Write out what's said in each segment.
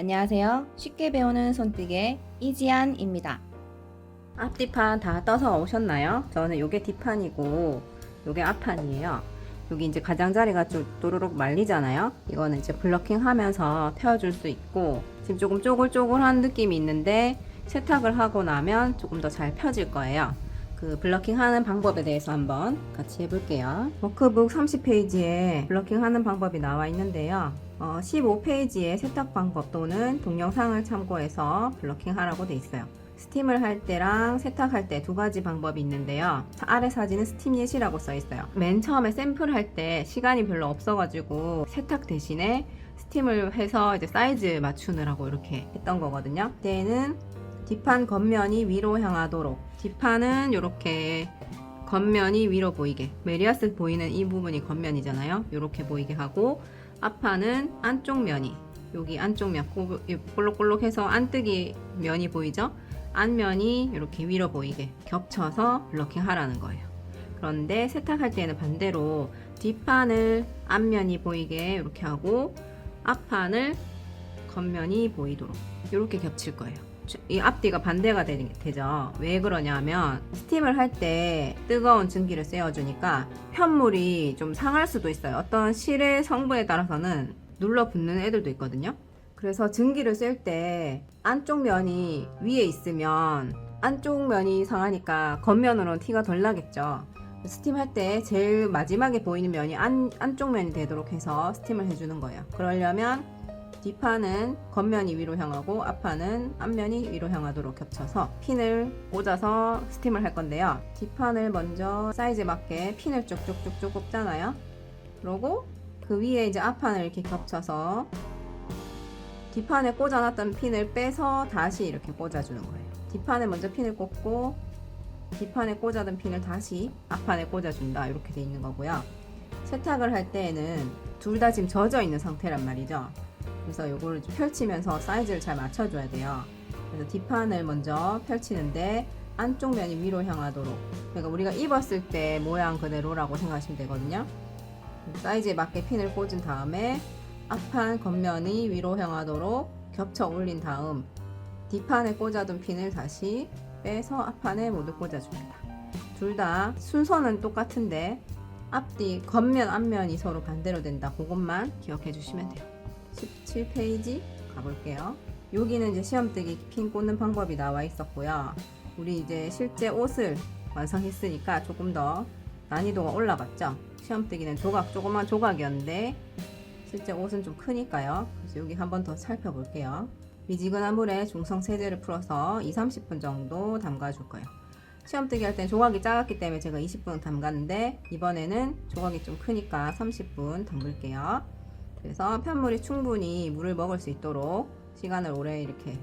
안녕하세요. 쉽게 배우는 손뜨개 이지안입니다. 앞뒤판 다 떠서 오셨나요? 저는 요게 뒷판이고 요게 앞판이에요. 여기 이제 가장자리가 좀 또르륵 말리잖아요. 이거는 이제 블러킹 하면서 펴줄 수 있고, 지금 조금 쪼글쪼글한 느낌이 있는데 세탁을 하고 나면 조금 더 잘 펴질 거예요. 그 블러킹 하는 방법에 대해서 한번 같이 해볼게요. 워크북 30페이지에 블러킹 하는 방법이 나와 있는데요. 15페이지의 세탁 방법 또는 동영상을 참고해서 블러킹 하라고 돼 있어요. 스팀을 할 때랑 세탁할 때 두 가지 방법이 있는데요. 아래 사진은 스팀 예시라고 써 있어요. 맨 처음에 샘플 할 때 시간이 별로 없어가지고 세탁 대신에 스팀을 해서 이제 사이즈 맞추느라고 이렇게 했던 거거든요. 그때는 뒷판 겉면이 위로 향하도록, 뒷판은 이렇게 겉면이 위로 보이게, 메리아스 보이는 이 부분이 겉면이잖아요. 이렇게 보이게 하고, 앞판은 안쪽 면이, 여기 안쪽 면 볼록볼록해서 안뜨기 면이 보이죠? 안면이 이렇게 위로 보이게 겹쳐서 블러킹 하라는 거예요. 그런데 세탁할 때는 반대로 뒷판을 앞면이 보이게 이렇게 하고 앞판을 겉면이 보이도록 이렇게 겹칠 거예요. 이 앞뒤가 반대가 되죠. 왜 그러냐면 스팀을 할 때 뜨거운 증기를 쐬어주니까 편물이 좀 상할 수도 있어요. 어떤 실의 성분에 따라서는 눌러붙는 애들도 있거든요. 그래서 증기를 쐴 때 안쪽 면이 위에 있으면 안쪽 면이 상하니까 겉면으로는 티가 덜 나겠죠. 스팀 할 때 제일 마지막에 보이는 면이 안쪽 면이 되도록 해서 스팀을 해주는 거예요. 그러려면 뒷판은 겉면이 위로 향하고 앞판은 앞면이 위로 향하도록 겹쳐서 핀을 꽂아서 스팀을 할 건데요. 뒷판을 먼저 사이즈에 맞게 핀을 쭉쭉쭉쭉 꼽잖아요. 그러고 그 위에 이제 앞판을 이렇게 겹쳐서 뒷판에 꽂아놨던 핀을 빼서 다시 이렇게 꽂아주는 거예요. 뒷판에 먼저 핀을 꽂고 뒷판에 꽂아둔 핀을 다시 앞판에 꽂아준다, 이렇게 돼 있는 거고요. 세탁을 할 때에는 둘 다 지금 젖어 있는 상태란 말이죠. 그래서 요거를 좀 펼치면서 사이즈를 잘 맞춰줘야 돼요. 그래서 뒷판을 먼저 펼치는데 안쪽 면이 위로 향하도록, 그러니까 우리가 입었을 때 모양 그대로라고 생각하시면 되거든요. 사이즈에 맞게 핀을 꽂은 다음에 앞판 겉면이 위로 향하도록 겹쳐 올린 다음 뒷판에 꽂아둔 핀을 다시 빼서 앞판에 모두 꽂아줍니다. 둘 다 순서는 똑같은데 앞뒤 겉면 앞면이 서로 반대로 된다, 그것만 기억해 주시면 돼요. 17페이지 가볼게요. 여기는 이제 시험뜨기 핀 꽂는 방법이 나와 있었고요. 우리 이제 실제 옷을 완성했으니까 조금 더 난이도가 올라갔죠. 시험뜨기는 조그만 조각이었는데 실제 옷은 좀 크니까요. 그래서 여기 한번 더 살펴볼게요. 미지근한 물에 중성 세제를 풀어서 2-30분 정도 담가줄 거예요. 시험뜨기 할 땐 조각이 작았기 때문에 제가 20분 담갔는데 이번에는 조각이 좀 크니까 30분 담글게요. 그래서 편물이 충분히 물을 먹을 수 있도록 시간을 오래 이렇게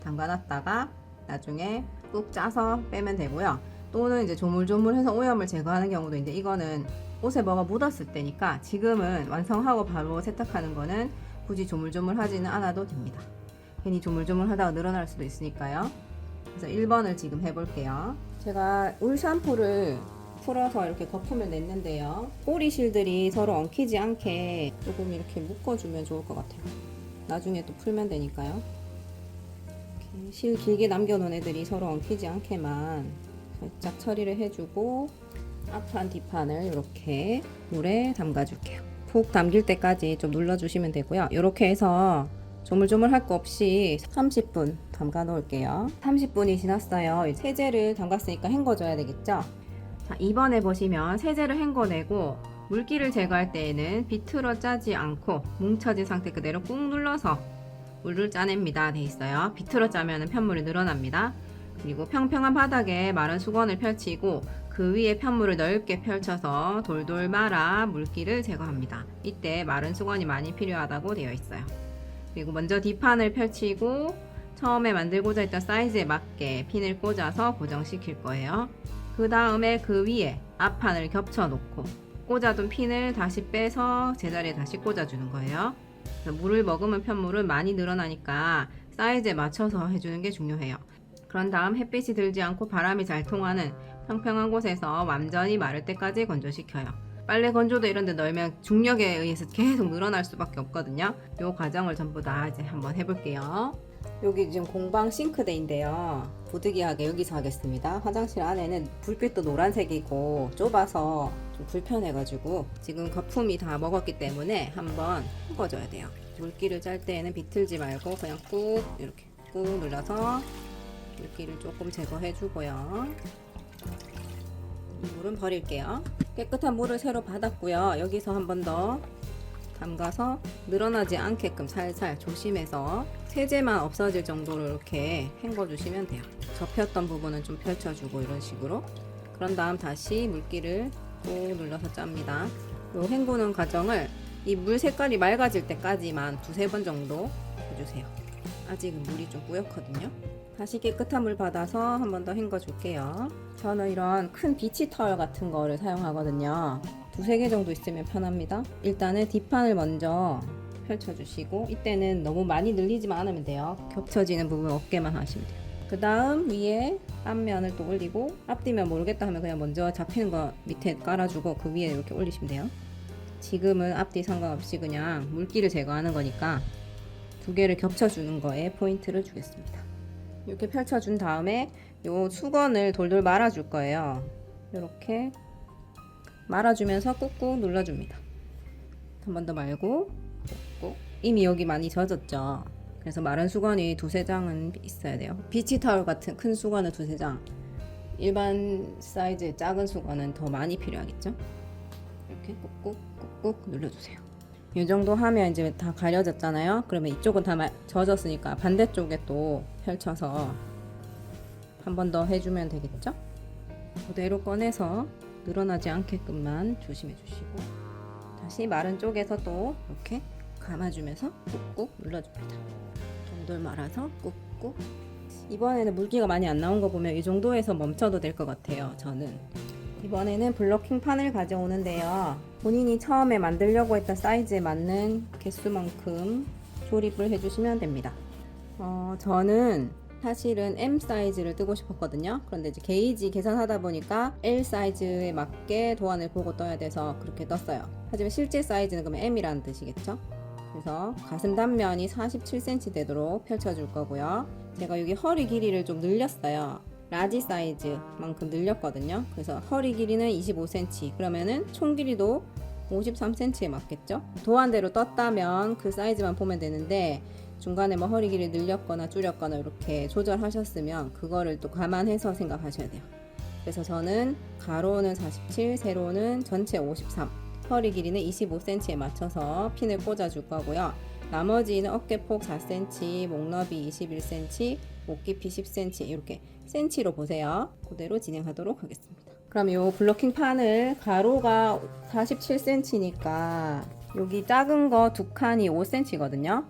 담가놨다가 나중에 꾹 짜서 빼면 되고요. 또는 이제 조물조물해서 오염을 제거하는 경우도 있는데 이거는 옷에 뭐가 묻었을 때니까 지금은 완성하고 바로 세탁하는 거는 굳이 조물조물하지는 않아도 됩니다. 괜히 조물조물하다가 늘어날 수도 있으니까요. 그래서 1번을 지금 해볼게요. 제가 울 샴푸를 풀어서 이렇게 거품을 냈는데요. 꼬리 실들이 서로 엉키지 않게 조금 이렇게 묶어주면 좋을 것 같아요. 나중에 또 풀면 되니까요. 이렇게 실 길게 남겨놓은 애들이 서로 엉키지 않게만 살짝 처리를 해주고 앞판 뒷판을 이렇게 물에 담가줄게요. 푹 담길 때까지 좀 눌러주시면 되고요. 이렇게 해서 조물조물 할 거 없이 30분 담가 놓을게요. 30분이 지났어요. 세제를 담갔으니까 헹궈줘야 되겠죠. 자, 2번에 보시면 세제를 헹궈내고 물기를 제거할 때에는 비틀어 짜지 않고 뭉쳐진 상태 그대로 꾹 눌러서 물을 짜냅니다 돼 있어요. 비틀어 짜면 편물이 늘어납니다. 그리고 평평한 바닥에 마른 수건을 펼치고 그 위에 편물을 넓게 펼쳐서 돌돌 말아 물기를 제거합니다. 이때 마른 수건이 많이 필요하다고 되어 있어요. 그리고 먼저 뒷판을 펼치고 처음에 만들고자 했던 사이즈에 맞게 핀을 꽂아서 고정시킬 거예요. 그 다음에 그 위에 앞판을 겹쳐 놓고 꽂아둔 핀을 다시 빼서 제자리에 다시 꽂아주는 거예요. 물을 머금은 편물은 많이 늘어나니까 사이즈에 맞춰서 해주는 게 중요해요. 그런 다음 햇빛이 들지 않고 바람이 잘 통하는 평평한 곳에서 완전히 마를 때까지 건조시켜요. 빨래 건조대 이런 데 넣으면 중력에 의해서 계속 늘어날 수밖에 없거든요. 이 과정을 전부 다 이제 한번 해볼게요. 여기 지금 공방 싱크대인데요. 부득이하게 여기서 하겠습니다. 화장실 안에는 불빛도 노란색이고 좁아서 좀 불편해가지고 지금 거품이 다 먹었기 때문에 한번 헹궈줘야 돼요. 물기를 짤 때에는 비틀지 말고 그냥 꾹 이렇게 꾹 눌러서 물기를 조금 제거해주고요. 이 물은 버릴게요. 깨끗한 물을 새로 받았고요. 여기서 한 번 더 담가서 늘어나지 않게끔 살살 조심해서 세제만 없어질 정도로 이렇게 헹궈 주시면 돼요. 접혔던 부분은 좀 펼쳐주고 이런 식으로. 그런 다음 다시 물기를 꾹 눌러서 짭니다. 이 헹구는 과정을 이 물 색깔이 맑아질 때까지만 두세 번 정도 해주세요. 아직은 물이 좀 뿌옇거든요. 다시 깨끗한 물 받아서 한 번 더 헹궈 줄게요. 저는 이런 큰 비치 타월 같은 거를 사용하거든요. 두세 개 정도 있으면 편합니다. 일단은 뒷판을 먼저 펼쳐주시고 이때는 너무 많이 늘리지만 않으면 돼요. 겹쳐지는 부분 없게만 하시면 돼요. 그 다음 위에 앞면을 또 올리고 앞뒤면 모르겠다 하면 그냥 먼저 잡히는 거 밑에 깔아주고 그 위에 이렇게 올리시면 돼요. 지금은 앞뒤 상관없이 그냥 물기를 제거하는 거니까 두 개를 겹쳐주는 거에 포인트를 주겠습니다. 이렇게 펼쳐준 다음에 요 수건을 돌돌 말아줄 거예요. 이렇게 말아주면서 꾹꾹 눌러줍니다. 한 번 더 말고 꾹꾹. 이미 여기 많이 젖었죠. 그래서 마른 수건이 두세 장은 있어야 돼요. 비치 타월 같은 큰 수건은 두세 장, 일반 사이즈의 작은 수건은 더 많이 필요하겠죠. 이렇게 꾹꾹 꾹꾹 눌러주세요. 이 정도 하면 이제 다 가려졌잖아요. 그러면 이쪽은 다 젖었으니까 반대쪽에 또 펼쳐서 한 번 더 해주면 되겠죠. 그대로 꺼내서 늘어나지 않게끔만 조심해 주시고 다시 마른 쪽에서 또 이렇게 감아주면서 꾹꾹 눌러줍니다. 돌돌 말아서 꾹꾹. 이번에는 물기가 많이 안 나온 거 보면 이 정도에서 멈춰도 될 것 같아요. 저는 이번에는 블러킹 판을 가져오는데요. 본인이 처음에 만들려고 했던 사이즈에 맞는 개수만큼 조립을 해주시면 됩니다. 저는 사실은 M 사이즈를 뜨고 싶었거든요. 그런데 이제 게이지 계산하다 보니까 L 사이즈에 맞게 도안을 보고 떠야 돼서 그렇게 떴어요. 하지만 실제 사이즈는 그러면 M이라는 뜻이겠죠. 그래서 가슴 단면이 47cm 되도록 펼쳐줄 거고요. 제가 여기 허리 길이를 좀 늘렸어요. 라지 사이즈만큼 늘렸거든요. 그래서 허리 길이는 25cm, 그러면은 총 길이도 53cm에 맞겠죠. 도안대로 떴다면 그 사이즈만 보면 되는데 중간에 뭐 허리 길이 늘렸거나 줄였거나 이렇게 조절하셨으면 그거를 또 감안해서 생각하셔야 돼요. 그래서 저는 가로는 47, 세로는 전체 53, 허리 길이는 25cm에 맞춰서 핀을 꽂아 줄 거고요. 나머지는 어깨폭 4cm, 목 너비 21cm, 목 깊이 10cm 이렇게 cm로 보세요. 그대로 진행하도록 하겠습니다. 그럼 이 블러킹 판을 가로가 47cm니까 여기 작은 거 두 칸이 5cm거든요.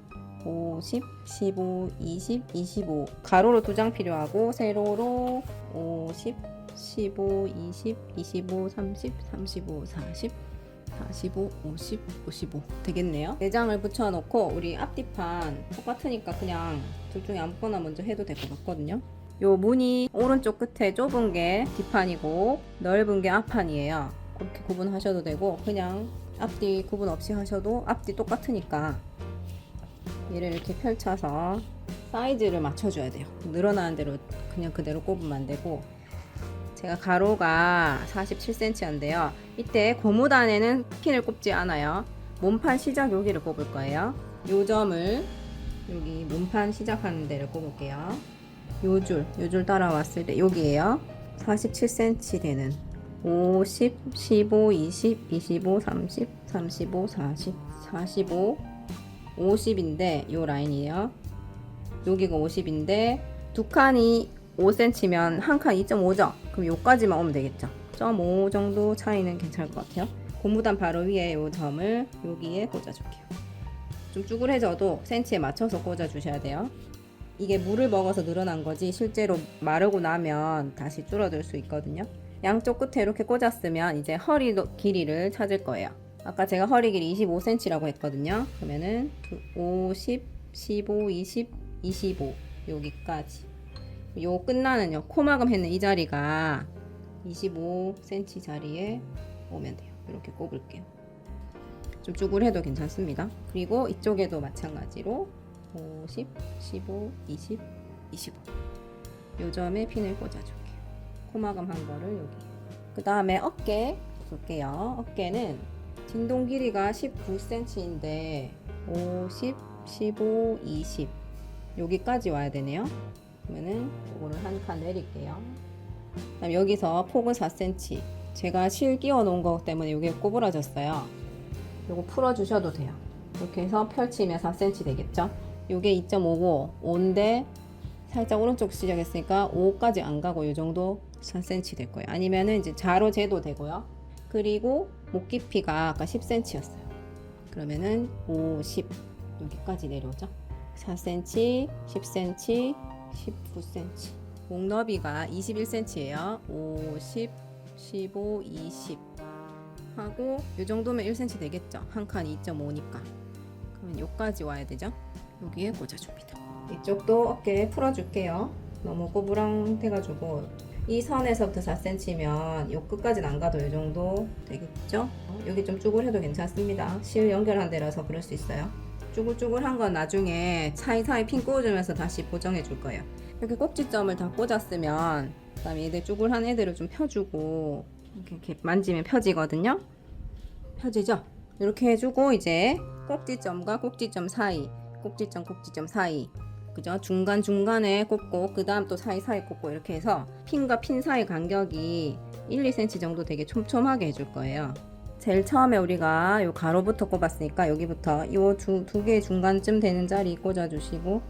50, 15, 20, 25 가로로 두 장 필요하고 세로로 50, 15, 20, 25, 30, 35, 40 45, 50, 55 되겠네요. 4장을 붙여놓고 우리 앞뒤판 똑같으니까 그냥 둘 중에 아무거나 먼저 해도 될 것 같거든요. 요 문이 오른쪽 끝에 좁은 게 뒷판이고 넓은 게 앞판이에요. 그렇게 구분하셔도 되고 그냥 앞뒤 구분 없이 하셔도 앞뒤 똑같으니까 얘를 이렇게 펼쳐서 사이즈를 맞춰줘야 돼요. 늘어나는 대로 그냥 그대로 꼽으면 안 되고 제가 가로가 47cm인데요. 이때 고무단에는 핀을 꼽지 않아요. 몸판 시작 여기를 꼽을 거예요. 요 점을 여기 몸판 시작하는 데를 꼽을게요. 요 줄 따라왔을 때 여기에요. 47cm 되는 50, 15, 20, 25, 30, 35, 40, 45, 50인데 요 라인이에요. 여기가 50인데 두 칸이 5cm면 한 칸 2.5죠? 그럼 요까지만 오면 되겠죠? 0.5 정도 차이는 괜찮을 것 같아요. 고무단 바로 위에 요 점을 여기에 꽂아줄게요. 좀 쭈그레져도 센치에 맞춰서 꽂아주셔야 돼요. 이게 물을 먹어서 늘어난 거지 실제로 마르고 나면 다시 줄어들 수 있거든요. 양쪽 끝에 이렇게 꽂았으면 이제 허리 길이를 찾을 거예요. 아까 제가 허리 길이 25cm라고 했거든요. 그러면은 50, 15, 20, 25 여기까지. 요 끝나는요 코막음 했는 이 자리가 25cm 자리에 오면 돼요. 이렇게 꼽을게요. 좀 쭈글해도 괜찮습니다. 그리고 이쪽에도 마찬가지로 50, 15, 20, 25 요점에 핀을 꽂아줄게요. 코막음 한 거를 여기. 그 다음에 어깨 볼게요. 어깨는 진동 길이가 19cm인데 50, 15, 20 여기까지 와야 되네요. 그러면은 이거를 한 칸 내릴게요. 그다음 여기서 폭은 4cm. 제가 실 끼워 놓은 거 때문에 이게 꼬부라졌어요. 요거 풀어 주셔도 돼요. 이렇게 해서 펼치면 4cm 되겠죠? 요게 2.5고 5인데 살짝 오른쪽 시작했으니까 5까지 안 가고 요 정도 4cm 될 거예요. 아니면은 이제 자로 재도 되고요. 그리고 목 깊이가 아까 10cm였어요. 그러면은 50 여기까지 내려오죠. 4cm, 10cm, 19cm. 목 너비가 21cm예요. 50, 15, 20 하고 이 정도면 1cm 되겠죠. 한 칸 2.5니까. 그러면 여기까지 와야 되죠. 여기에 꽂아줍니다. 이쪽도 어깨 풀어줄게요. 너무 꼬부랑해가지고 이 선에서부터 4cm면 요 끝까지는 안 가도 이 정도 되겠죠. 여기 좀 쭈글해도 괜찮습니다. 실 연결한 데라서 그럴 수 있어요. 쭈글쭈글한 건 나중에 사이사이 핀 꽂으면서 다시 보정해 줄 거예요. 이렇게 꼭지점을 다 꽂았으면 그다음에 얘들 쭈글한 애들을 좀 펴주고 이렇게 만지면 펴지거든요. 펴지죠? 이렇게 해주고 이제 꼭지점과 꼭지점 사이, 꼭지점 사이, 그죠? 중간중간에 꽂고 그 다음 또 사이사이 꽂고 이렇게 해서 핀과 핀 사이 간격이 1, 2cm 정도 되게 촘촘하게 해줄 거예요. 제일 처음에 우리가 요 가로부터 꼽았으니까 여기부터 요 두 개 중간쯤 되는 자리 꽂아주시고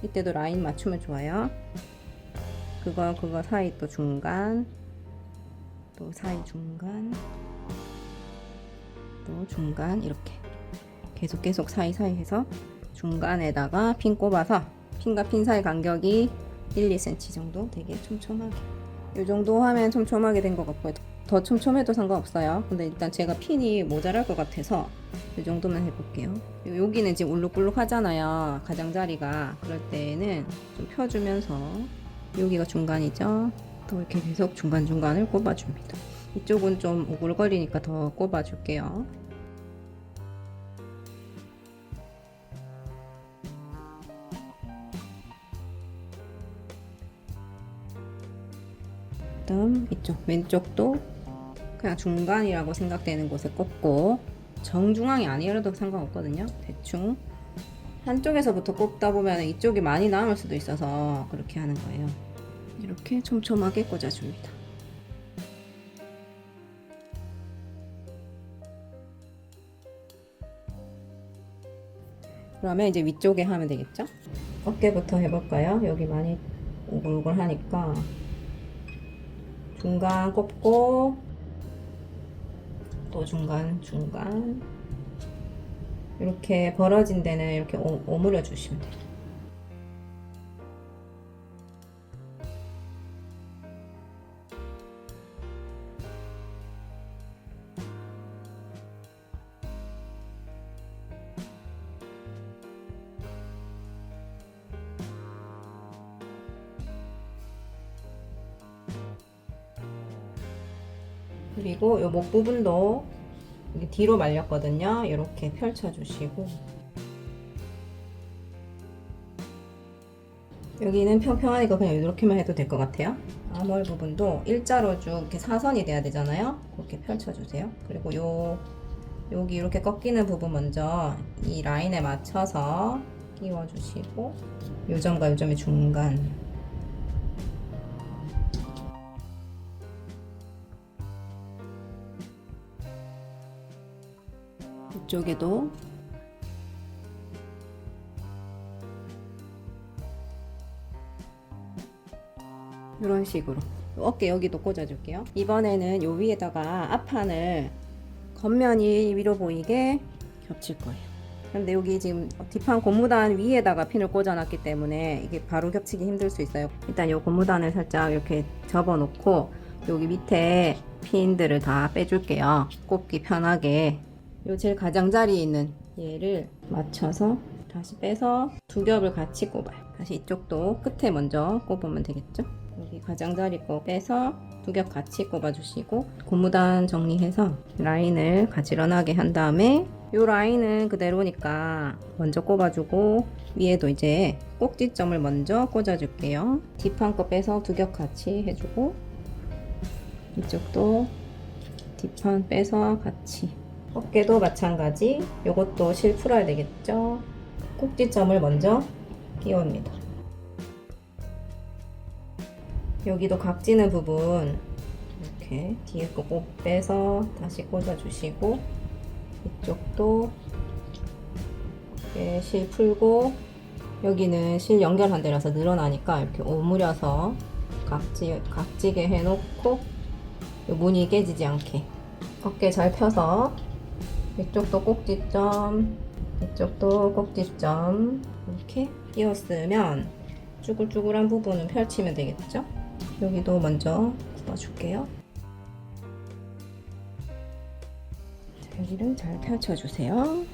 이때도 라인 맞추면 좋아요. 그거 사이 또 중간, 또 사이 중간, 또 중간 이렇게 계속 사이사이 해서 중간에다가 핀 꼽아서 핀과 핀 사이 간격이 1, 2cm 정도 되게 촘촘하게 이 정도 하면 촘촘하게 된 것 같고요. 더 촘촘해도 상관없어요. 근데 일단 제가 핀이 모자랄 것 같아서 이 정도만 해볼게요. 여기는 지금 울룩불룩 하잖아요. 가장자리가. 그럴 때는 좀 펴주면서 여기가 중간이죠. 또 이렇게 계속 중간중간을 꼽아줍니다. 이쪽은 좀 오글거리니까 더 꼽아줄게요. 그다음 이쪽 왼쪽도 그냥 중간이라고 생각되는 곳에 꼽고 정중앙이 아니어도 상관없거든요. 대충 한쪽에서부터 꼽다 보면 이쪽이 많이 남을 수도 있어서 그렇게 하는 거예요. 이렇게 촘촘하게 꽂아줍니다. 그러면 이제 위쪽에 하면 되겠죠? 어깨부터 해볼까요? 여기 많이 오글오글하니까 중간 꼽고 또 중간 이렇게 벌어진 데는 이렇게 오므려 주시면 돼요. 그리고 이 목 부분도 이게 뒤로 말렸거든요. 이렇게 펼쳐주시고 여기는 평평하니까 그냥 이렇게만 해도 될 것 같아요. 아몰 부분도 일자로 쭉 이렇게 사선이 돼야 되잖아요. 그렇게 펼쳐주세요. 그리고 여기 이렇게 꺾이는 부분 먼저 이 라인에 맞춰서 끼워주시고 요점과 요점의 중간 이쪽에도 이런 식으로 어깨 여기도 꽂아줄게요. 이번에는 요 위에다가 앞판을 겉면이 위로 보이게 겹칠 거예요. 근데 여기 지금 뒷판 고무단 위에다가 핀을 꽂아놨기 때문에 이게 바로 겹치기 힘들 수 있어요. 일단 이 고무단을 살짝 이렇게 접어 놓고 여기 밑에 핀들을 다 빼줄게요. 꼽기 편하게. 요 제일 가장자리에 있는 얘를 맞춰서 다시 빼서 두 겹을 같이 꼽아요. 다시 이쪽도 끝에 먼저 꼽으면 되겠죠? 여기 가장자리 거 빼서 두 겹 같이 꼽아주시고 고무단 정리해서 라인을 가지런하게 한 다음에 이 라인은 그대로니까 먼저 꼽아주고 위에도 이제 꼭지점을 먼저 꽂아줄게요. 뒷판 거 빼서 두 겹 같이 해주고 이쪽도 뒷판 빼서 같이 어깨도 마찬가지. 요것도 실 풀어야 되겠죠. 꼭지점을 먼저 끼웁니다. 여기도 각지는 부분 이렇게 뒤에 거 꼭 빼서 다시 꽂아주시고 이쪽도 이렇게 실 풀고 여기는 실 연결한 데라서 늘어나니까 이렇게 오므려서 각지게 해놓고 무늬 깨지지 않게 어깨 잘 펴서 이쪽도 꼭지점 이쪽도 꼭지점 이렇게 끼웠으면 쭈글쭈글한 부분은 펼치면 되겠죠. 여기도 먼저 굽어줄게요. 여기를 잘 펼쳐주세요.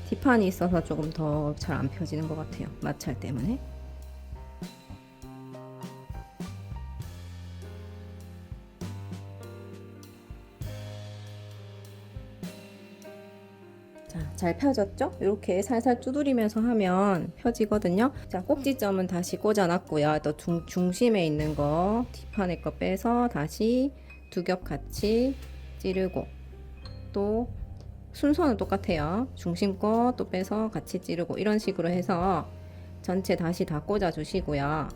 뒷판이 있어서 조금 더 잘 안 펴지는 것 같아요. 마찰 때문에. 자, 잘 펴졌죠? 이렇게 살살 두드리면서 하면 펴지거든요. 자, 꼭지점은 다시 꽂아놨고요. 또 중심에 있는 거 뒷판에 거 빼서 다시 두 겹 같이 찌르고 또 순서는 똑같아요. 중심 거 또 빼서 같이 찌르고 이런 식으로 해서 전체 다시 다 꽂아 주시고요.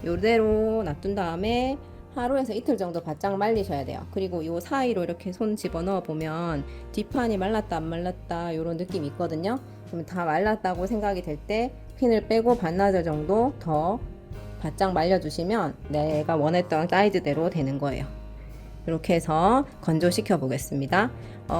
요대로 놔둔 다음에 하루에서 이틀 정도 바짝 말리셔야 돼요. 그리고 요 사이로 이렇게 손 집어넣어 보면 뒷판이 말랐다 안 말랐다 요런 느낌이 있거든요. 그러면 다 말랐다고 생각이 될 때 핀을 빼고 반나절 정도 더 바짝 말려주시면 내가 원했던 사이즈대로 되는 거예요. 이렇게 해서 건조시켜 보겠습니다.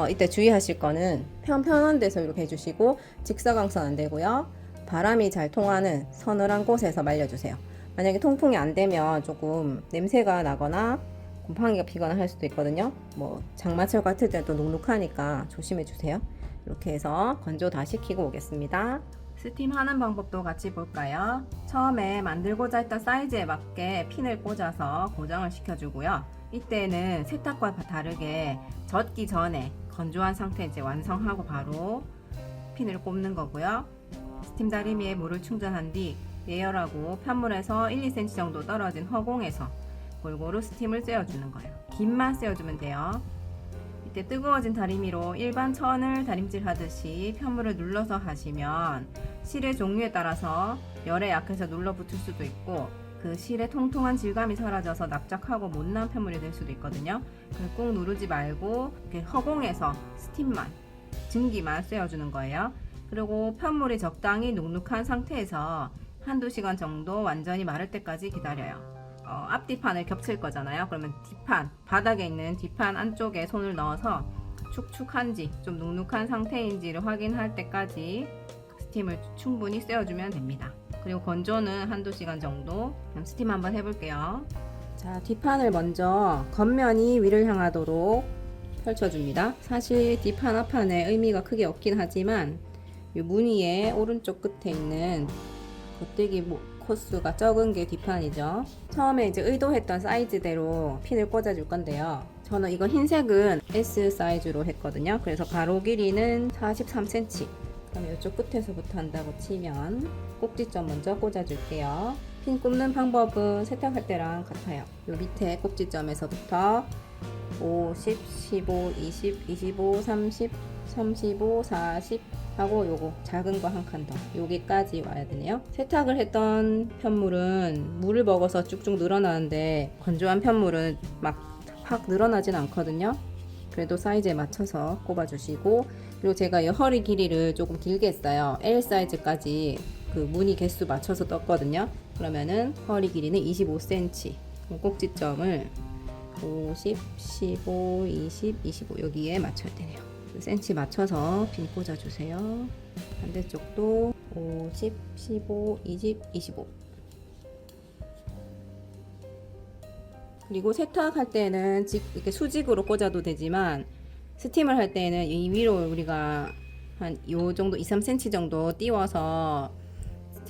이때 주의하실 거는 편한 데서 이렇게 해주시고 직사광선 안 되고요. 바람이 잘 통하는 서늘한 곳에서 말려주세요. 만약에 통풍이 안 되면 조금 냄새가 나거나 곰팡이가 피거나 할 수도 있거든요. 뭐 장마철 같을 때 또 눅눅하니까 조심해 주세요. 이렇게 해서 건조 다 시키고 오겠습니다. 스팀하는 방법도 같이 볼까요? 처음에 만들고자 했던 사이즈에 맞게 핀을 꽂아서 고정을 시켜주고요. 이때는 세탁과 다르게 젖기 전에 건조한 상태 이제 완성하고 바로 핀을 꼽는 거고요. 스팀 다리미에 물을 충전한 뒤 예열하고 편물에서 1, 2cm 정도 떨어진 허공에서 골고루 스팀을 쐬어주는 거예요. 긴만 쐬어주면 돼요. 이때 뜨거워진 다리미로 일반 천을 다림질 하듯이 편물을 눌러서 하시면 실의 종류에 따라서 열에 약해서 눌러붙을 수도 있고 그 실의 통통한 질감이 사라져서 납작하고 못난 편물이 될 수도 있거든요. 그래서 꾹 누르지 말고 이렇게 허공에서 스팀만, 증기만 쐬어주는 거예요. 그리고 편물이 적당히 눅눅한 상태에서 한두 시간 정도 완전히 마를 때까지 기다려요. 앞뒤판을 겹칠 거잖아요. 그러면 뒷판, 바닥에 있는 뒷판 안쪽에 손을 넣어서 축축한지 좀 눅눅한 상태인지를 확인할 때까지 스팀을 충분히 쐬어주면 됩니다. 그리고 건조는 한두 시간 정도. 그럼 스팀 한번 해볼게요. 자, 뒷판을 먼저 겉면이 위를 향하도록 펼쳐줍니다. 사실 뒷판 앞판에 의미가 크게 없긴 하지만 이 무늬의 오른쪽 끝에 있는 겉대기 코스가 적은 게 뒷판이죠. 처음에 이제 의도했던 사이즈대로 핀을 꽂아줄 건데요. 저는 이거 흰색은 S 사이즈로 했거든요. 그래서 가로 길이는 43cm. 그럼 이쪽 끝에서부터 한다고 치면 꼭지점 먼저 꽂아줄게요. 핀 꼽는 방법은 세탁할 때랑 같아요. 요 밑에 꼭지점에서부터 50, 15, 20, 25, 30, 35, 40 하고 요거 작은 거 한 칸 더 여기까지 와야 되네요. 세탁을 했던 편물은 물을 먹어서 쭉쭉 늘어나는데 건조한 편물은 막 확 늘어나진 않거든요. 그래도 사이즈에 맞춰서 꼽아주시고 그리고 제가 이 허리 길이를 조금 길게 했어요. L 사이즈까지 그 무늬 개수 맞춰서 떴거든요. 그러면은 허리 길이는 25cm 꼭지점을 50, 15, 20, 25 여기에 맞춰야 되네요. cm 맞춰서 핀 꽂아주세요. 반대쪽도 50, 15, 20, 25 그리고 세탁할 때는 이렇게 수직으로 꽂아도 되지만 스팀을 할 때는 이 위로 우리가 한 요 정도 2, 3cm 정도 띄워서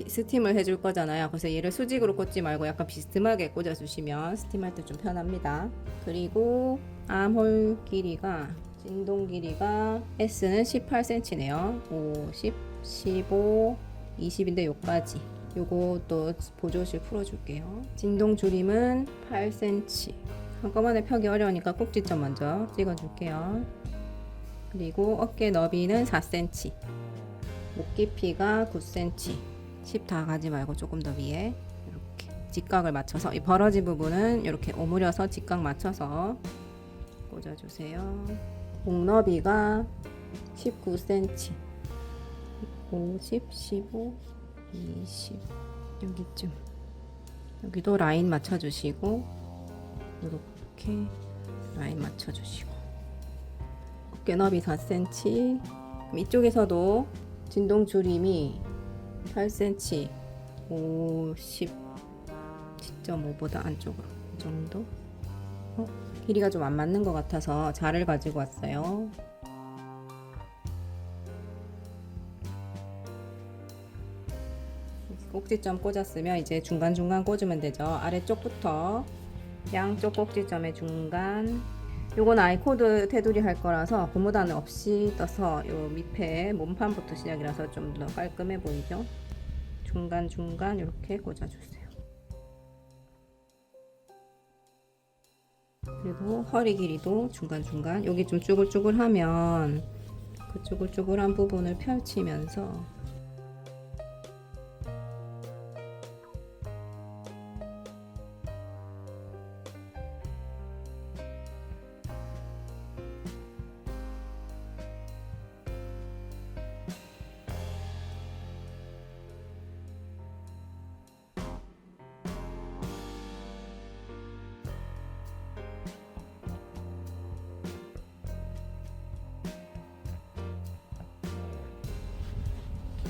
스팀을 해줄 거잖아요. 그래서 얘를 수직으로 꽂지 말고 약간 비스듬하게 꽂아주시면 스팀할 때 좀 편합니다. 그리고 암홀 길이가 진동 길이가 S는 18cm네요. 5, 10, 15, 20인데 요까지. 요거 또 보조실 풀어줄게요. 진동 줄임은 8cm. 한꺼번에 펴기 어려우니까 꼭지점 먼저 찍어줄게요. 그리고 어깨 너비는 4cm. 목 깊이가 9cm. 10 다 가지 말고 조금 더 위에 이렇게 직각을 맞춰서 이 벌어진 부분은 이렇게 오므려서 직각 맞춰서 꽂아주세요. 목 너비가 19cm. 50, 15, 20 여기쯤. 여기도 라인 맞춰주시고 이렇게 라인 맞춰주시고 어깨 너비 4cm. 그럼 이쪽에서도 진동 줄임이 8cm, 50, 10.5보다 안쪽으로 이 정도. 길이가 좀 안 맞는 것 같아서 자를 가지고 왔어요. 꼭지점 꽂았으면 이제 중간중간 꽂으면 되죠. 아래쪽부터 양쪽 꼭지점의 중간. 요건 아이코드 테두리 할 거라서 고무단은 없이 떠서 요 밑에 몸판부터 시작이라서 좀 더 깔끔해 보이죠. 중간중간 이렇게 꽂아주세요. 그리고 허리 길이도 중간중간. 여기 좀 쭈글쭈글하면 그 쭈글쭈글한 부분을 펼치면서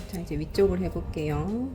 자, 이제 위쪽을 해볼게요.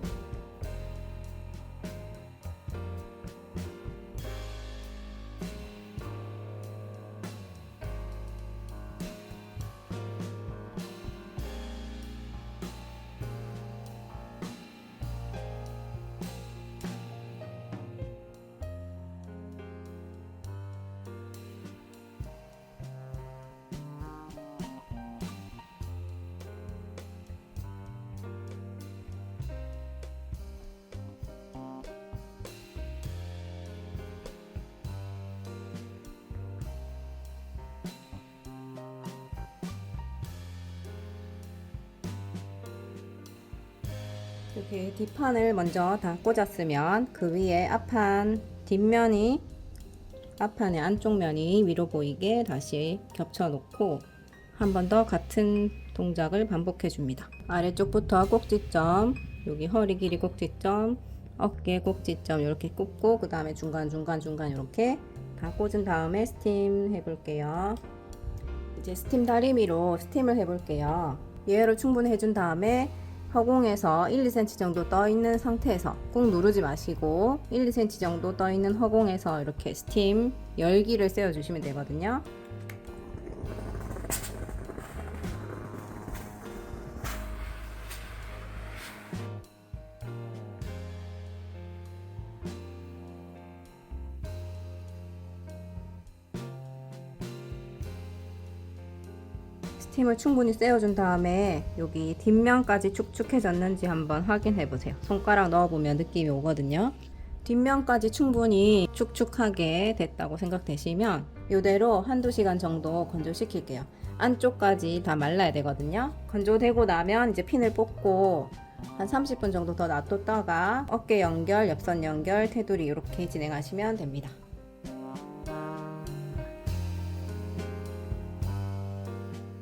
이렇게 뒷판을 먼저 다 꽂았으면 그 위에 앞판 뒷면이 앞판의 안쪽 면이 위로 보이게 다시 겹쳐 놓고 한 번 더 같은 동작을 반복해 줍니다. 아래쪽부터 꼭지점, 여기 허리 길이 꼭지점, 어깨 꼭지점 이렇게 꽂고 그 다음에 중간 이렇게 다 꽂은 다음에 스팀 해볼게요. 이제 스팀 다리미로 스팀을 해볼게요. 예열을 충분히 해준 다음에 허공에서 1, 2cm 정도 떠 있는 상태에서 꾹 누르지 마시고 1, 2cm 정도 떠 있는 허공에서 이렇게 스팀 열기를 쐬어 주시면 되거든요. 스팀을 충분히 쐬어준 다음에 여기 뒷면까지 축축해졌는지 한번 확인해 보세요. 손가락 넣어보면 느낌이 오거든요. 뒷면까지 충분히 축축하게 됐다고 생각되시면 이대로 한두 시간 정도 건조시킬게요. 안쪽까지 다 말라야 되거든요. 건조되고 나면 이제 핀을 뽑고 한 30분 정도 더 놔뒀다가 어깨 연결, 옆선 연결, 테두리 이렇게 진행하시면 됩니다.